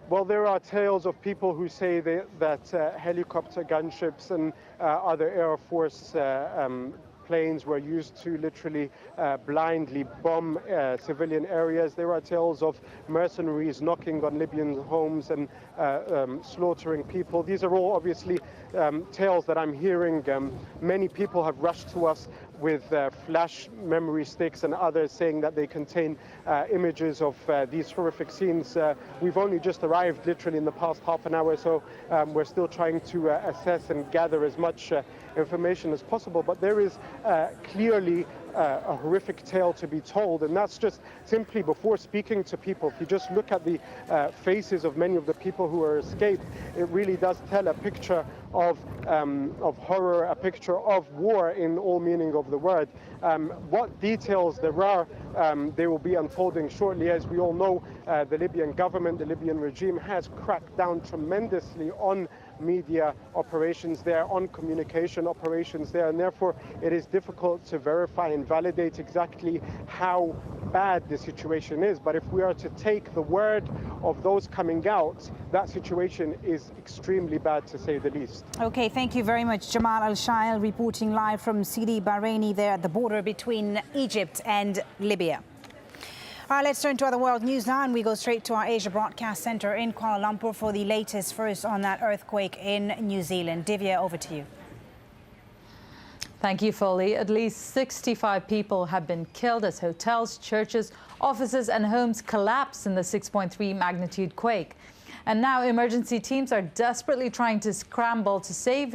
Well, there are tales of people who say that helicopter gunships and other Air Force planes were used to literally blindly bomb civilian areas. There are tales of mercenaries knocking on Libyan homes and slaughtering people. These are all obviously tales that I'm hearing. Many people have rushed to us with flash memory sticks and others saying that they contain images of these horrific scenes. We've only just arrived literally in the past half an hour, so we're still trying to assess and gather as much information as possible. But there is clearly a horrific tale to be told, and that's just simply before speaking to people. If you just look at the faces of many of the people who are escaped, it really does tell a picture of horror, a picture of war in all meaning of the word. What details there are, they will be unfolding shortly. As we all know, the Libyan government, the Libyan regime has cracked down tremendously on media operations there, on communication operations there, and therefore it is difficult to verify and validate exactly how bad the situation is. But if we are to take the word of those coming out, that situation is extremely bad, to say the least. Okay, thank you very much. Jamal Al-Shail reporting live from Sidi Bahraini there at the border between Egypt and Libya. All right, let's turn to other world news now, and we go straight to our Asia Broadcast Centre in Kuala Lumpur for the latest first on that earthquake in New Zealand. Divya, over to you. Thank you, Foley. At least 65 people have been killed as hotels, churches, offices and homes collapsed in the 6.3 magnitude quake. And now emergency teams are desperately trying to scramble to save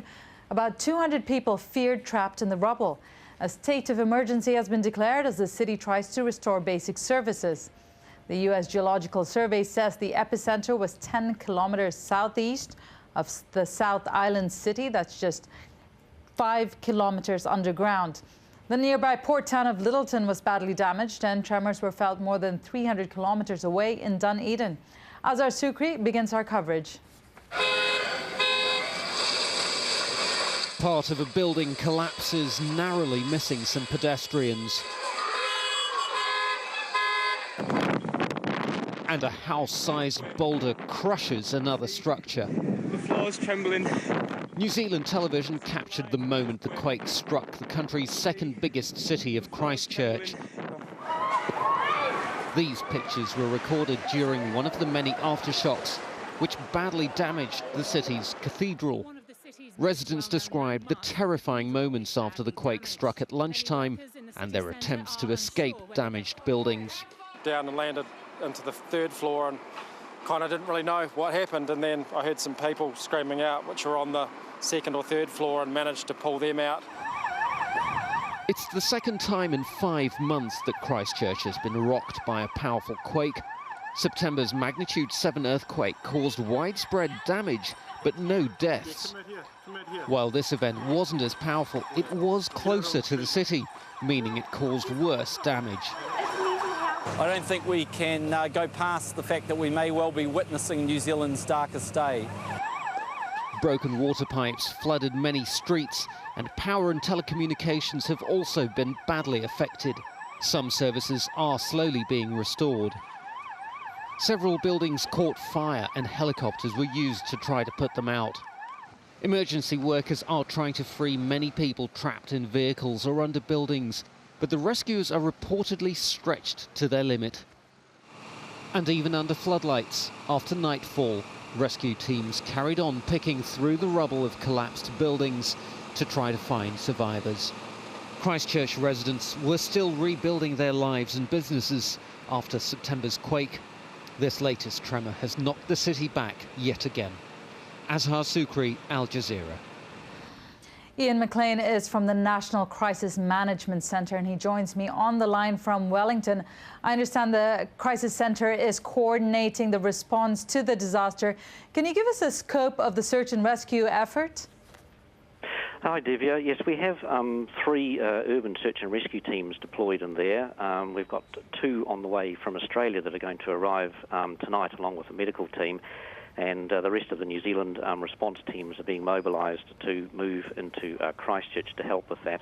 about 200 people feared trapped in the rubble. A state of emergency has been declared as the city tries to restore basic services. The U.S. Geological Survey says the epicenter was 10 kilometers southeast of the South Island city. That's just 5 kilometers underground. The nearby port town of Littleton was badly damaged, and tremors were felt more than 300 kilometers away in Dunedin. Azhar Sukri begins our coverage. Part of a building collapses, narrowly missing some pedestrians. And a house-sized boulder crushes another structure. The floor is trembling. New Zealand television captured the moment the quake struck the country's second biggest city of Christchurch. These pictures were recorded during one of the many aftershocks which badly damaged the city's cathedral. Residents described the terrifying moments after the quake struck at lunchtime and their attempts to escape damaged buildings. Down and landed into the third floor and kind of didn't really know what happened, and then I heard some people screaming out which were on the second or third floor and managed to pull them out. It's the second time in 5 months that Christchurch has been rocked by a powerful quake. September's magnitude 7 earthquake caused widespread damage, but no deaths. While this event wasn't as powerful, it was closer to the city, meaning it caused worse damage. I don't think we can go past the fact that we may well be witnessing New Zealand's darkest day. Broken water pipes flooded many streets, and power and telecommunications have also been badly affected. Some services are slowly being restored. Several buildings caught fire and helicopters were used to try to put them out. Emergency workers are trying to free many people trapped in vehicles or under buildings, but the rescuers are reportedly stretched to their limit. And even under floodlights, after nightfall, rescue teams carried on picking through the rubble of collapsed buildings to try to find survivors. Christchurch residents were still rebuilding their lives and businesses after September's quake. This latest tremor has knocked the city back yet again. Azhar Sukri, Al Jazeera. Ian McLean is from the National Crisis Management Centre, and he joins me on the line from Wellington. I understand the Crisis Centre is coordinating the response to the disaster. Can you give us a scope of the search and rescue effort? Hi, Divya. Yes, we have 3 urban search and rescue teams deployed in there. We've got 2 on the way from Australia that are going to arrive tonight, along with a medical team. And the rest of the New Zealand response teams are being mobilised to move into Christchurch to help with that.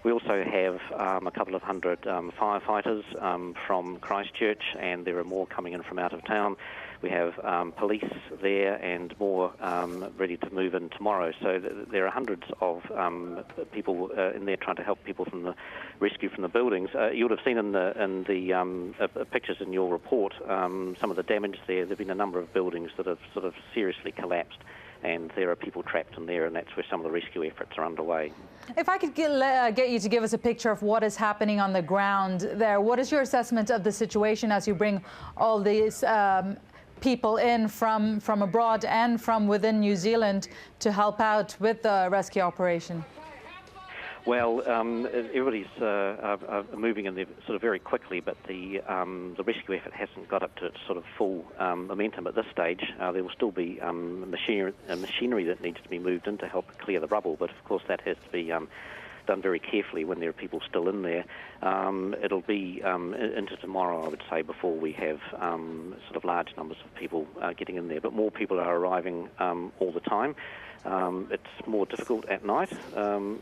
We also have a couple of hundred firefighters from Christchurch, and there are more coming in from out of town. We have police there and more ready to move in tomorrow. So there are hundreds of people in there trying to help people from the rescue from the buildings. You would have seen in the pictures in your report some of the damage there. There have been a number of buildings that have sort of seriously collapsed, and there are people trapped in there, and that's where some of the rescue efforts are underway. If I could get you to give us a picture of what is happening on the ground there, what is your assessment of the situation as you bring all these people in from abroad and from within New Zealand to help out with the rescue operation? Well, everybody's moving in there sort of very quickly, but the rescue effort hasn't got up to its sort of full momentum at this stage. There will still be machinery that needs to be moved in to help clear the rubble, but of course that has to be done very carefully when there are people still in there. It'll be into tomorrow, I would say, before we have sort of large numbers of people getting in there, but more people are arriving all the time. It's more difficult at night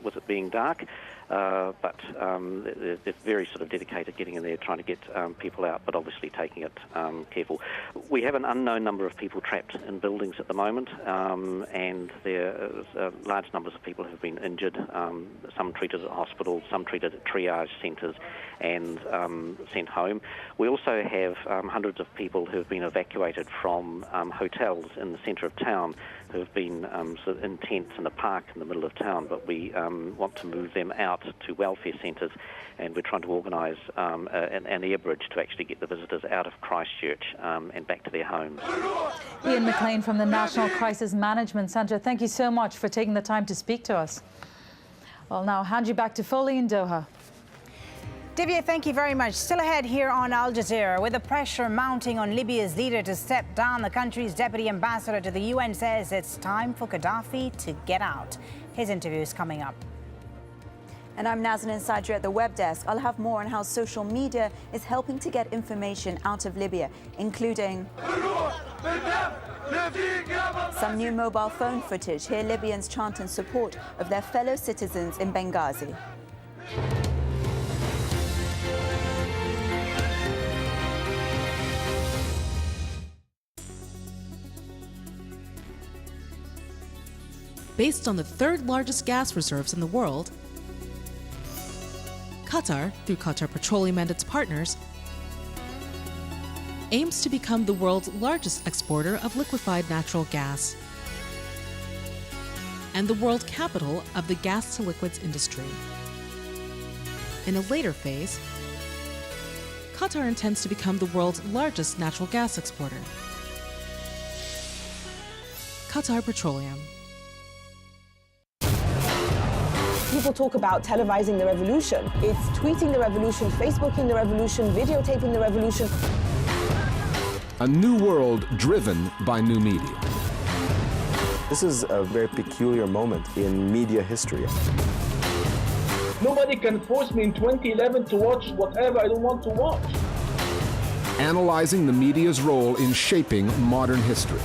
with it being dark, but they're very sort of dedicated getting in there, trying to get people out, but obviously taking it careful. We have an unknown number of people trapped in buildings at the moment, and there are large numbers of people who have been injured, some treated at hospitals, some treated at triage centres and sent home. We also have hundreds of people who have been evacuated from hotels in the centre of town, who have been sort of in tents in a park in the middle of town, but we want to move them out to welfare centres, and we're trying to organise an air bridge to actually get the visitors out of Christchurch and back to their homes. Ian McLean from the National Crisis Management Centre, thank you so much for taking the time to speak to us. I'll now hand you back to Foley in Doha. Divya, thank you very much. Still ahead here on Al Jazeera, with the pressure mounting on Libya's leader to step down, the country's deputy ambassador to the UN says it's time for Gaddafi to get out. His interview is coming up. And I'm Nazanin Sadri at the web desk. I'll have more on how social media is helping to get information out of Libya, including some new mobile phone footage. Here Libyans chant in support of their fellow citizens in Benghazi. Based on the third largest gas reserves in the world, Qatar, through Qatar Petroleum and its partners, aims to become the world's largest exporter of liquefied natural gas and the world capital of the gas-to-liquids industry. In a later phase, Qatar intends to become the world's largest natural gas exporter. Qatar Petroleum. People talk about televising the revolution. It's tweeting the revolution, Facebooking the revolution, videotaping the revolution. A new world driven by new media. This is a very peculiar moment in media history. Nobody can force me in 2011 to watch whatever I don't want to watch. Analyzing the media's role in shaping modern history.